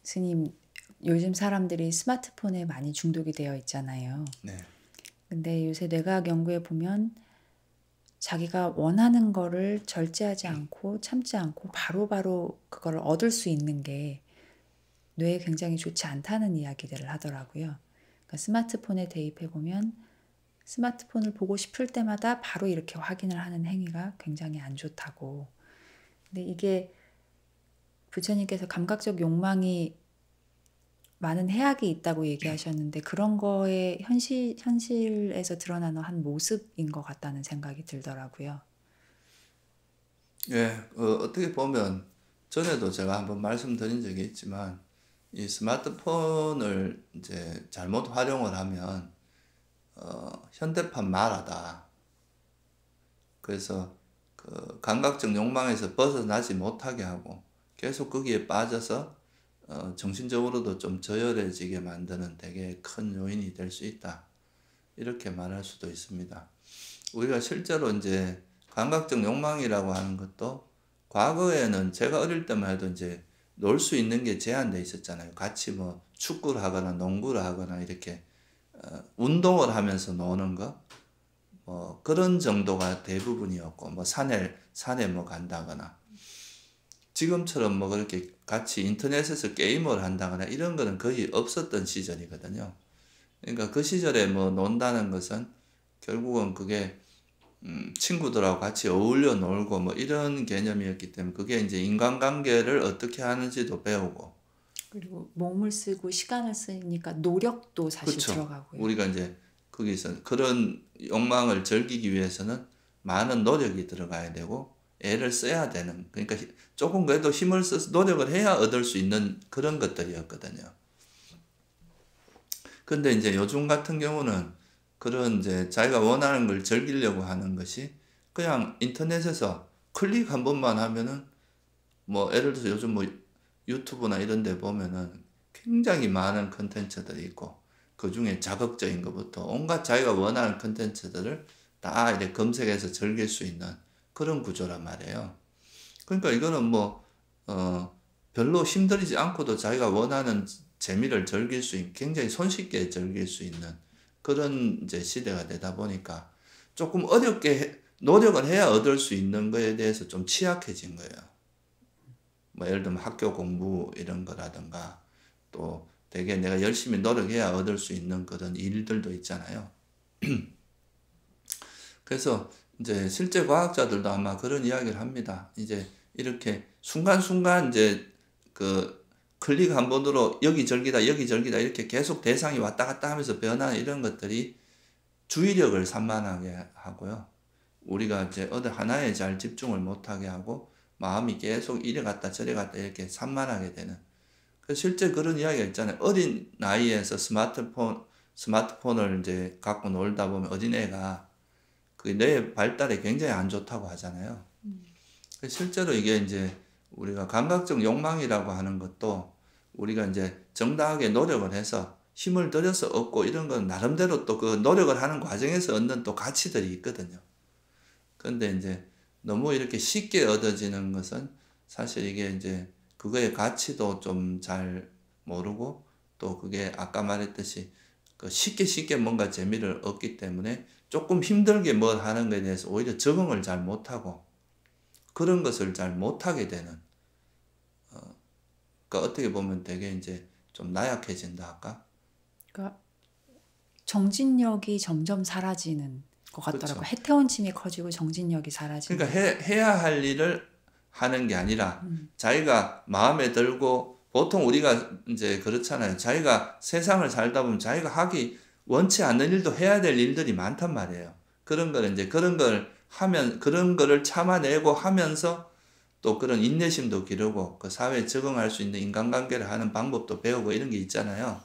스님, 요즘 사람들이 스마트폰에 많이 중독이 되어 있잖아요. 네. 근데 요새 뇌과학 연구에 보면 자기가 원하는 거를 절제하지 않고 참지 않고 바로바로 그걸 얻을 수 있는 게 뇌에 굉장히 좋지 않다는 이야기들을 하더라고요. 그러니까 스마트폰에 대입해 보면 스마트폰을 보고 싶을 때마다 바로 이렇게 확인을 하는 행위가 굉장히 안 좋다고. 근데 이게 부처님께서 감각적 욕망이 많은 해악이 있다고 얘기하셨는데 그런 거에 현실에서 드러나는 한 모습인 것 같다는 생각이 들더라고요. 예, 어떻게 보면 전에도 제가 한번 말씀드린 적이 있지만 이 스마트폰을 이제 잘못 활용을 하면 현대판 말하다. 그래서 그 감각적 욕망에서 벗어나지 못하게 하고 계속 거기에 빠져서 정신적으로도 좀 저열해지게 만드는 되게 큰 요인이 될 수 있다. 이렇게 말할 수도 있습니다. 우리가 실제로 이제 감각적 욕망이라고 하는 것도 과거에는 제가 어릴 때만 해도 이제 놀 수 있는 게 제한돼 있었잖아요. 같이 뭐 축구를 하거나 농구를 하거나 이렇게 운동을 하면서 노는 거, 뭐 그런 정도가 대부분이었고, 뭐 산에 뭐 간다거나, 지금처럼 뭐 그렇게 같이 인터넷에서 게임을 한다거나 이런 거는 거의 없었던 시절이거든요. 그러니까 그 시절에 뭐 논다는 것은 결국은 그게 친구들하고 같이 어울려 놀고 뭐 이런 개념이었기 때문에 그게 이제 인간관계를 어떻게 하는지도 배우고. 그리고 몸을 쓰고 시간을 쓰니까 노력도 사실 그렇죠. 들어가고요. 우리가 이제 거기서 그런 욕망을 즐기기 위해서는 많은 노력이 들어가야 되고 애를 써야 되는, 그러니까 조금 그래도 힘을 써서 노력을 해야 얻을 수 있는 그런 것들이었거든요. 근데 이제 요즘 같은 경우는 그런 이제 자기가 원하는 걸 즐기려고 하는 것이 그냥 인터넷에서 클릭 한 번만 하면은, 뭐 예를 들어서 요즘 뭐 유튜브나 이런 데 보면은 굉장히 많은 컨텐츠들이 있고 그 중에 자극적인 것부터 온갖 자기가 원하는 컨텐츠들을 다 이렇게 검색해서 즐길 수 있는 그런 구조란 말이에요. 그러니까 이거는 뭐 별로 힘들이지 않고도 자기가 원하는 재미를 즐길 수 있는, 굉장히 손쉽게 즐길 수 있는 그런 이제 시대가 되다 보니까 조금 어렵게 노력을 해야 얻을 수 있는 거에 대해서 좀 취약해진 거예요. 뭐 예를 들면 학교 공부 이런 거라든가 또 되게 내가 열심히 노력해야 얻을 수 있는 그런 일들도 있잖아요. 그래서 이제 실제 과학자들도 아마 그런 이야기를 합니다. 이제 이렇게 순간순간 이제 그 클릭 한 번으로 여기저기다 여기저기다 이렇게 계속 대상이 왔다 갔다 하면서 변하는 이런 것들이 주의력을 산만하게 하고요. 우리가 이제 어디 하나에 잘 집중을 못하게 하고 마음이 계속 이래 갔다 저래 갔다 이렇게 산만하게 되는. 그래서 실제 그런 이야기가 있잖아요. 어린 나이에서 스마트폰을 이제 갖고 놀다 보면 어린애가 그 뇌 발달에 굉장히 안 좋다고 하잖아요. 실제로 이게 이제 우리가 감각적 욕망이라고 하는 것도 우리가 이제 정당하게 노력을 해서 힘을 들여서 얻고 이런 건 나름대로 또 그 노력을 하는 과정에서 얻는 또 가치들이 있거든요. 그런데 이제 너무 이렇게 쉽게 얻어지는 것은 사실 이게 이제 그거의 가치도 좀 잘 모르고 또 그게 아까 말했듯이 그 쉽게 뭔가 재미를 얻기 때문에 조금 힘들게 뭘 하는 것에 대해서 오히려 적응을 잘 못하고 그런 것을 잘 못하게 되는, 그러니까 어떻게 보면 되게 이제 좀 나약해진다 할까? 그러니까 정진력이 점점 사라지는 것 같더라고요. 그렇죠. 해태원침이 커지고 정진력이 그러니까 사라지는. 해야 할 일을 하는 게 아니라 자기가 마음에 들고, 보통 우리가 이제 그렇잖아요. 자기가 세상을 살다 보면 자기가 하기 원치 않는 일도 해야 될 일들이 많단 말이에요. 그런 거를 이제 그런 걸 하면 그런 거를 참아내고 하면서 또 그런 인내심도 기르고 그 사회에 적응할 수 있는 인간관계를 하는 방법도 배우고 이런 게 있잖아요.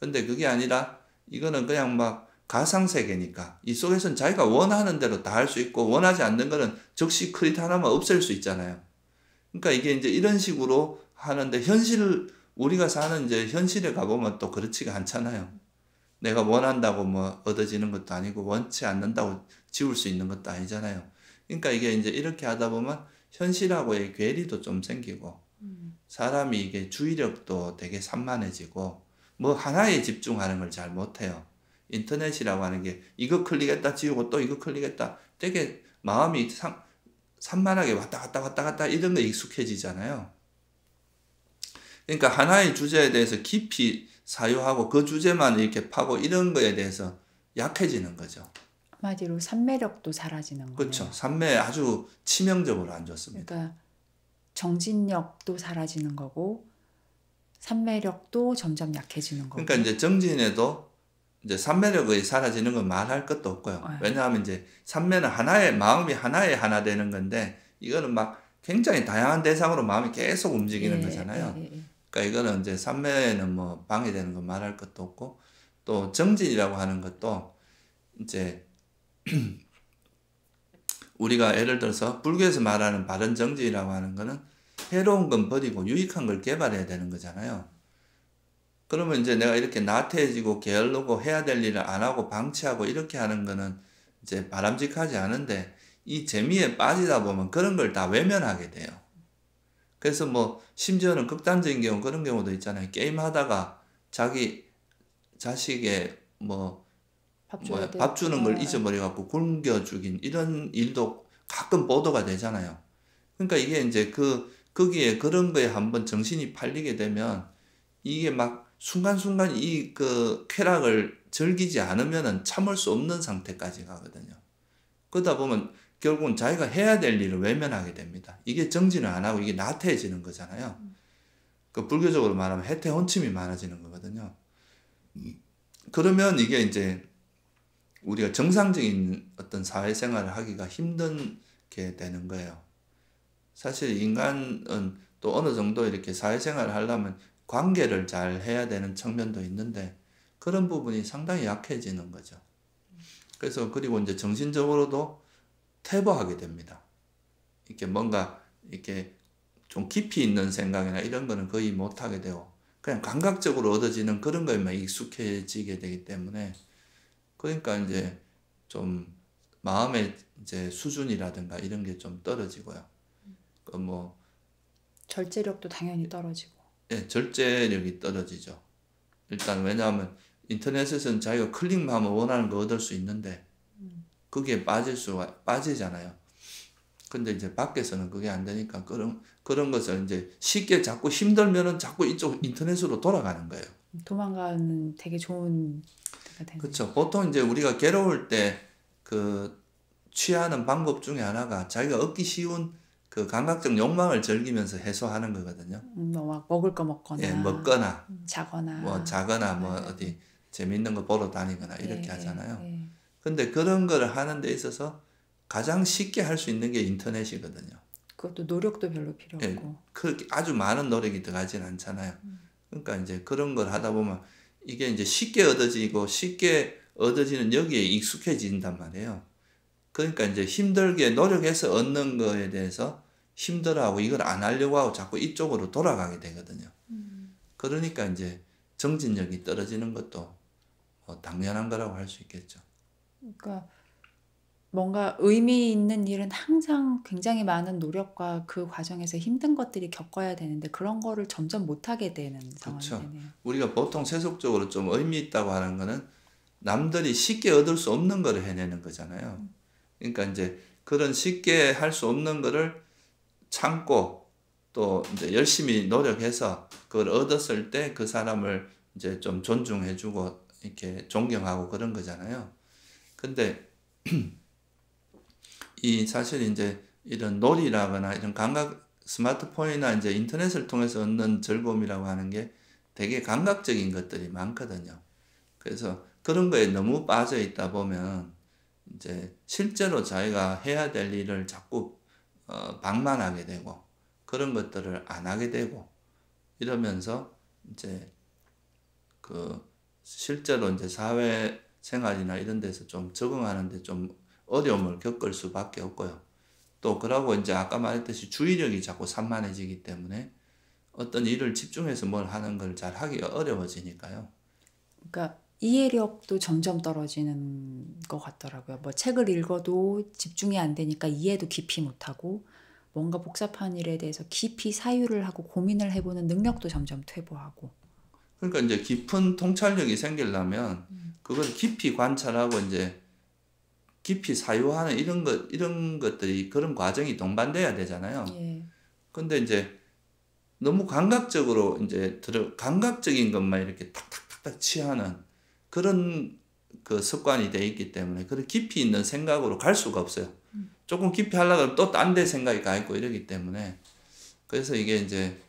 근데 그게 아니라 이거는 그냥 막 가상세계니까 이 속에서는 자기가 원하는 대로 다 할 수 있고 원하지 않는 거는 즉시 크리트 하나만 없앨 수 있잖아요. 그러니까 이게 이제 이런 식으로 하는데 우리가 사는 이제 현실에 가보면 또 그렇지가 않잖아요. 내가 원한다고 뭐 얻어지는 것도 아니고 원치 않는다고 지울 수 있는 것도 아니잖아요. 그러니까 이게 이제 이렇게 하다 보면 현실하고의 괴리도 좀 생기고 사람이 이게 주의력도 되게 산만해지고 뭐 하나에 집중하는 걸 잘 못해요. 인터넷이라고 하는 게 이거 클릭했다 지우고 또 이거 클릭했다 되게 마음이 산만하게 왔다 갔다 왔다 갔다 이런 거 익숙해지잖아요. 그러니까 하나의 주제에 대해서 깊이 사유하고 그 주제만 이렇게 파고 이런 거에 대해서 약해지는 거죠. 한마디로 산매력도 사라지는 거네요. 그렇죠. 산매에 아주 치명적으로 안 좋습니다. 그러니까 정진력도 사라지는 거고 산매력도 점점 약해지는 거고. 그러니까 이제 정진에도 이제 산매력이 사라지는 건 말할 것도 없고요. 왜냐하면 이제 산매는 하나의 마음이 하나에 하나 되는 건데 이거는 막 굉장히 다양한 대상으로 마음이 계속 움직이는 거잖아요. 그러니까 이거는 이제 산매는 뭐 방해되는 건 말할 것도 없고 또 정진이라고 하는 것도 이제 우리가 예를 들어서 불교에서 말하는 바른 정진이라고 하는 거는 해로운 건 버리고 유익한 걸 개발해야 되는 거잖아요. 그러면 이제 내가 이렇게 나태해지고 게을르고 해야 될 일을 안 하고 방치하고 이렇게 하는 거는 이제 바람직하지 않은데 이 재미에 빠지다 보면 그런 걸 다 외면하게 돼요. 그래서 뭐 심지어는 극단적인 경우 그런 경우도 있잖아요. 게임 하다가 자기 자식의 밥 주는 걸 잊어버려갖고 굶겨 죽인 이런 일도 가끔 보도가 되잖아요. 그러니까 이게 이제 거기에 그런 거에 한번 정신이 팔리게 되면 이게 막 순간순간 그 쾌락을 즐기지 않으면은 참을 수 없는 상태까지 가거든요. 그러다 보면 결국은 자기가 해야 될 일을 외면하게 됩니다. 이게 정진을 안 하고 이게 나태해지는 거잖아요. 그 불교적으로 말하면 해태 혼침이 많아지는 거거든요. 그러면 이게 이제 우리가 정상적인 어떤 사회생활을 하기가 힘들게 되는 거예요. 사실 인간은 또 어느 정도 이렇게 사회생활을 하려면 관계를 잘 해야 되는 측면도 있는데 그런 부분이 상당히 약해지는 거죠. 그래서 그리고 이제 정신적으로도 퇴보하게 됩니다. 이렇게 뭔가 이렇게 좀 깊이 있는 생각이나 이런 거는 거의 못 하게 되고 그냥 감각적으로 얻어지는 그런 거에만 익숙해지게 되기 때문에 그러니까 이제 좀 마음의 이제 수준이라든가 이런 게 좀 떨어지고요. 절제력도 당연히 떨어지고. 예, 절제력이 떨어지죠. 일단 왜냐하면 인터넷에서는 자기가 클릭만 하면 원하는 거 얻을 수 있는데 거기에 빠지잖아요. 근데 이제 밖에서는 그게 안 되니까 그런 것을 이제 쉽게 자꾸 힘들면은 자꾸 이쪽 인터넷으로 돌아가는 거예요. 도망가는 되게 좋은 데가 되는. 그렇죠. 보통 이제 우리가 괴로울 때 취하는 방법 중에 하나가 자기가 얻기 쉬운 그 감각적 욕망을 즐기면서 해소하는 거거든요. 막 먹을 거 먹거나, 예, 먹거나, 자거나, 어디 재밌는 거 보러 다니거나 이렇게 하잖아요. 예. 근데 그런 거를 하는 데 있어서 가장 쉽게 할 수 있는 게 인터넷이거든요. 그것도 노력도 별로 필요 예, 없고. 그렇게 아주 많은 노력이 들어가진 않잖아요. 그러니까 이제 그런 걸 하다 보면 이게 이제 쉽게 얻어지고 쉽게 얻어지는 여기에 익숙해진단 말이에요. 그러니까 이제 힘들게 노력해서 얻는 거에 대해서 힘들어하고 이걸 안 하려고 하고 자꾸 이쪽으로 돌아가게 되거든요. 그러니까 이제 정진력이 떨어지는 것도 당연한 거라고 할 수 있겠죠. 그러니까 뭔가 의미 있는 일은 항상 굉장히 많은 노력과 그 과정에서 힘든 것들이 겪어야 되는데 그런 거를 점점 못하게 되는 상황이 그렇죠. 되네요. 우리가 보통 세속적으로 좀 의미 있다고 하는 거는 남들이 쉽게 얻을 수 없는 거를 해내는 거잖아요. 그러니까 이제 그런 쉽게 할 수 없는 거를 참고 또 이제 열심히 노력해서 그걸 얻었을 때 그 사람을 이제 좀 존중해주고 이렇게 존경하고 그런 거잖아요. 근데 사실 이제 이런 놀이라거나 이런 스마트폰이나 이제 인터넷을 통해서 얻는 즐거움이라고 하는 게 되게 감각적인 것들이 많거든요. 그래서 그런 거에 너무 빠져 있다 보면 이제 실제로 자기가 해야 될 일을 자꾸 방만하게 되고 그런 것들을 안 하게 되고 이러면서 이제 실제로 이제 사회 생활이나 이런 데서 좀 적응하는데 좀 어려움을 겪을 수밖에 없고요. 또 그러고 이제 아까 말했듯이 주의력이 자꾸 산만해지기 때문에 어떤 일을 집중해서 뭘 하는 걸 잘 하기가 어려워지니까요. 그러니까 이해력도 점점 떨어지는 것 같더라고요. 뭐 책을 읽어도 집중이 안 되니까 이해도 깊이 못하고 뭔가 복잡한 일에 대해서 깊이 사유를 하고 고민을 해보는 능력도 점점 퇴보하고. 그러니까 이제 깊은 통찰력이 생기려면 그걸 깊이 관찰하고 이제 깊이 사유하는 이런 것들이 그런 과정이 동반돼야 되잖아요. 예. 근데 이제 너무 감각적으로 이제 감각적인 것만 이렇게 탁탁탁탁 취하는 그런 그 습관이 돼 있기 때문에 그런 깊이 있는 생각으로 갈 수가 없어요. 조금 깊이 하려고 하면 또 딴 데 생각이 가 있고 이러기 때문에 그래서 이게 이제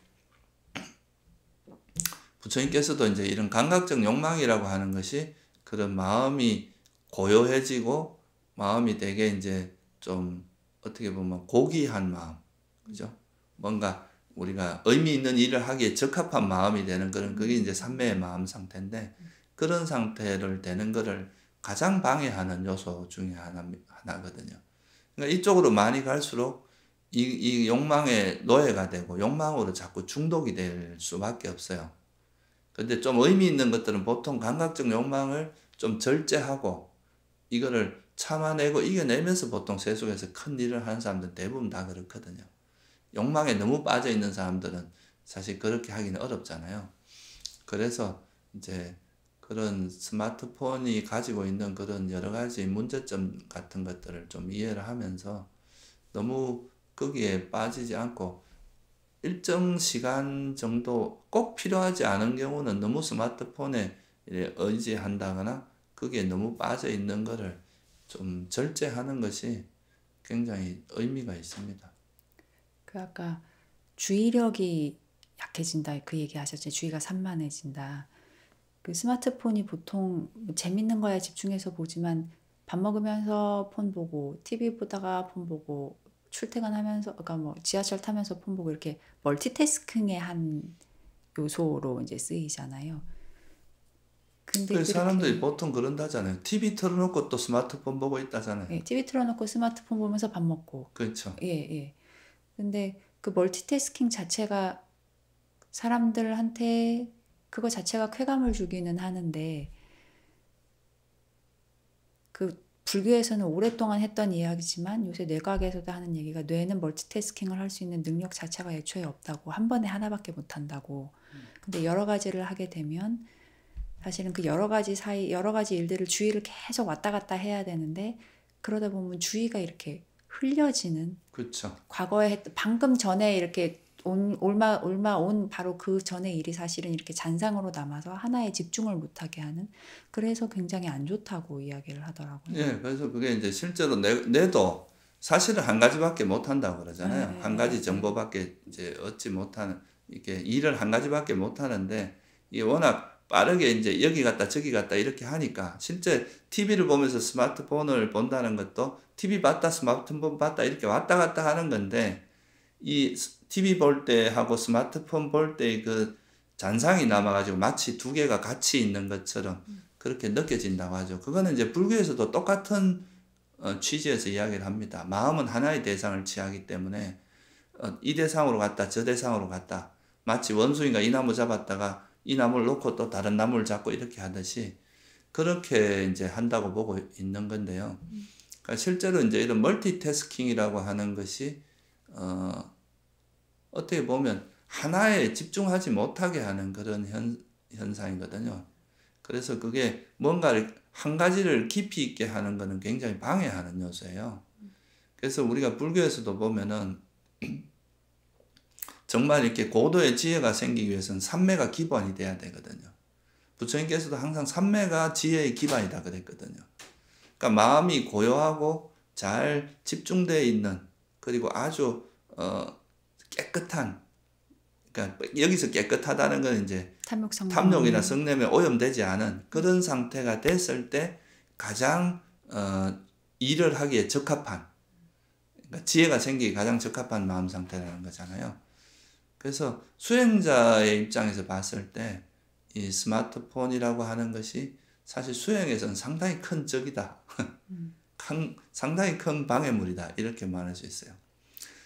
부처님께서도 이제 이런 감각적 욕망이라고 하는 것이 그런 마음이 고요해지고 마음이 되게 이제 좀 어떻게 보면 고귀한 마음, 그죠? 뭔가 우리가 의미 있는 일을 하기에 적합한 마음이 되는 그런 그게 이제 삼매의 마음 상태인데 그런 상태를 되는 거를 가장 방해하는 요소 중에 하나거든요. 그러니까 이쪽으로 많이 갈수록 이 욕망의 노예가 되고 욕망으로 자꾸 중독이 될 수밖에 없어요. 근데 좀 의미 있는 것들은 보통 감각적 욕망을 좀 절제하고 이거를 참아내고 이겨내면서 보통 세속에서 큰 일을 하는 사람들은 대부분 다 그렇거든요. 욕망에 너무 빠져 있는 사람들은 사실 그렇게 하기는 어렵잖아요. 그래서 이제 그런 스마트폰이 가지고 있는 그런 여러 가지 문제점 같은 것들을 좀 이해를 하면서 너무 거기에 빠지지 않고 일정 시간 정도 꼭 필요하지 않은 경우는 너무 스마트폰에 의지한다거나 거기에 너무 빠져 있는 거를 좀 절제하는 것이 굉장히 의미가 있습니다. 그 아까 주의력이 약해진다 그 얘기 하셨죠. 주의가 산만해진다. 그 스마트폰이 보통 재밌는 거에 집중해서 보지만 밥 먹으면서 폰 보고 TV 보다가 폰 보고 출퇴근하면서 그러니까 뭐 지하철 타면서 폰 보고 이렇게 멀티태스킹의 한 요소로 이제 쓰이잖아요. 근데 그 사람들이 그렇게 보통 그런다잖아요. TV 틀어놓고 또 스마트폰 보고 있다잖아요. 예, TV 틀어놓고 스마트폰 보면서 밥 먹고 그렇죠. 예, 예. 근데 그 멀티태스킹 자체가 사람들한테 그거 자체가 쾌감을 주기는 하는데 그 불교에서는 오랫동안 했던 이야기지만 요새 뇌과학에서도 하는 얘기가 뇌는 멀티태스킹을 할 수 있는 능력 자체가 애초에 없다고 한 번에 하나밖에 못 한다고. 근데 여러 가지를 하게 되면 사실은 그 여러 가지 여러 가지 일들을 주의를 계속 왔다 갔다 해야 되는데 그러다 보면 주의가 이렇게 흘려지는 그렇죠. 과거에 했던 방금 전에 이렇게 얼마 온 바로 그 전의 일이 사실은 이렇게 잔상으로 남아서 하나에 집중을 못하게 하는 그래서 굉장히 안 좋다고 이야기를 하더라고요. 예, 그래서 그게 이제 실제로 뇌도 사실은 한 가지밖에 못 한다고 그러잖아요. 한 가지 정보밖에 이제 얻지 못하는 이렇게 일을 한 가지밖에 못 하는데 이게 워낙 빠르게 이제 여기 갔다 저기 갔다 이렇게 하니까 실제 TV를 보면서 스마트폰을 본다는 것도 TV 봤다 스마트폰 봤다 이렇게 왔다 갔다 하는 건데 이 TV 볼 때하고 스마트폰 볼 때 그 잔상이 남아가지고 마치 두 개가 같이 있는 것처럼 그렇게 느껴진다고 하죠. 그거는 이제 불교에서도 똑같은 취지에서 이야기를 합니다. 마음은 하나의 대상을 취하기 때문에 이 대상으로 갔다 저 대상으로 갔다 마치 원숭이가 이 나무 잡았다가 이 나무를 놓고 또 다른 나무를 잡고 이렇게 하듯이 그렇게 이제 한다고 보고 있는 건데요. 그러니까 실제로 이제 이런 멀티태스킹이라고 하는 것이 어떻게 보면 하나에 집중하지 못하게 하는 그런 현상이거든요. 그래서 그게 뭔가를 한 가지를 깊이 있게 하는 것은 굉장히 방해하는 요소예요. 그래서 우리가 불교에서도 보면은 정말 이렇게 고도의 지혜가 생기기 위해서는 삼매가 기본이 돼야 되거든요. 부처님께서도 항상 삼매가 지혜의 기반이다 그랬거든요. 그러니까 마음이 고요하고 잘 집중되어 있는 그리고 아주 깨끗한 그러니까 여기서 깨끗하다는 건 이제 탐욕이나 성냄에 오염되지 않은 그런 상태가 됐을 때 가장 일을 하기에 적합한 그러니까 지혜가 생기기 가장 적합한 마음 상태라는 거잖아요. 그래서 수행자의 입장에서 봤을 때 이 스마트폰이라고 하는 것이 사실 수행에서는 상당히 큰 적이다. 상당히 큰 방해물이다. 이렇게 말할 수 있어요.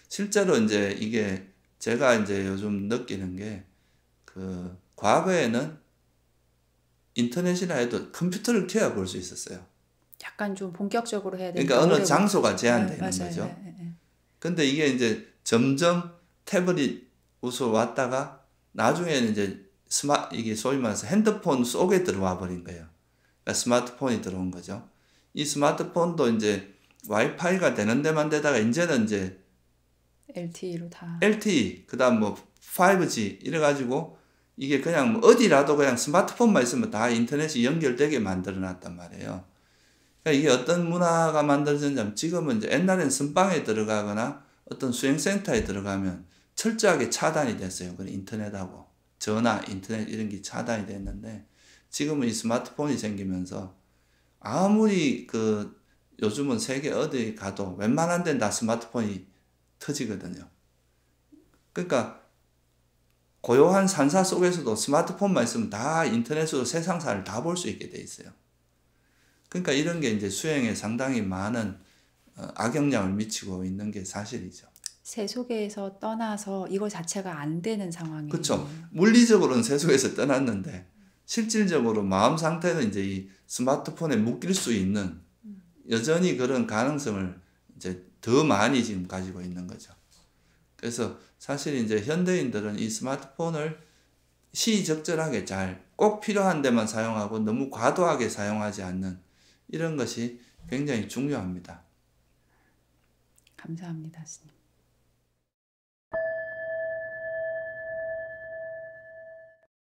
실제로 이제 이게 제가 이제 요즘 느끼는 게 그 과거에는 인터넷이나 해도 컴퓨터를 켜야 볼 수 있었어요. 약간 좀 본격적으로 해야 되니까 그러니까 어느 장소가 제한되는 맞아요. 거죠. 예. 근데 이게 이제 점점 태블릿으로 왔다가 나중에는 이제 이게 소위 말해서 핸드폰 속에 들어와 버린 거예요. 그러니까 스마트폰이 들어온 거죠. 이 스마트폰도 이제 와이파이가 되는 데만 되다가 이제는 이제 LTE로 다. LTE, 그다음 뭐 5G 이래가지고 이게 그냥 뭐 어디라도 그냥 스마트폰만 있으면 다 인터넷이 연결되게 만들어 놨단 말이에요. 그러니까 이게 어떤 문화가 만들어졌냐면 지금은 이제 옛날엔 선방에 들어가거나 어떤 수행센터에 들어가면 철저하게 차단이 됐어요. 그 인터넷하고 전화, 인터넷 이런 게 차단이 됐는데 지금은 이 스마트폰이 생기면서 아무리 그 요즘은 세계 어디 가도 웬만한 데는 다 스마트폰이 터지거든요. 그러니까 고요한 산사 속에서도 스마트폰만 있으면 다 인터넷으로 세상사를 다 볼 수 있게 돼 있어요. 그러니까 이런 게 이제 수행에 상당히 많은 악영향을 미치고 있는 게 사실이죠. 세속에서 떠나서 이거 자체가 안 되는 상황이에요. 그렇죠. 물리적으로는 세속에서 떠났는데 실질적으로 마음 상태는 이제 이 스마트폰에 묶일 수 있는 여전히 그런 가능성을 이제 더 많이 지금 가지고 있는 거죠. 그래서 사실 이제 현대인들은 이 스마트폰을 시의적절하게 잘 꼭 필요한 데만 사용하고 너무 과도하게 사용하지 않는 이런 것이 굉장히 중요합니다. 감사합니다, 스님.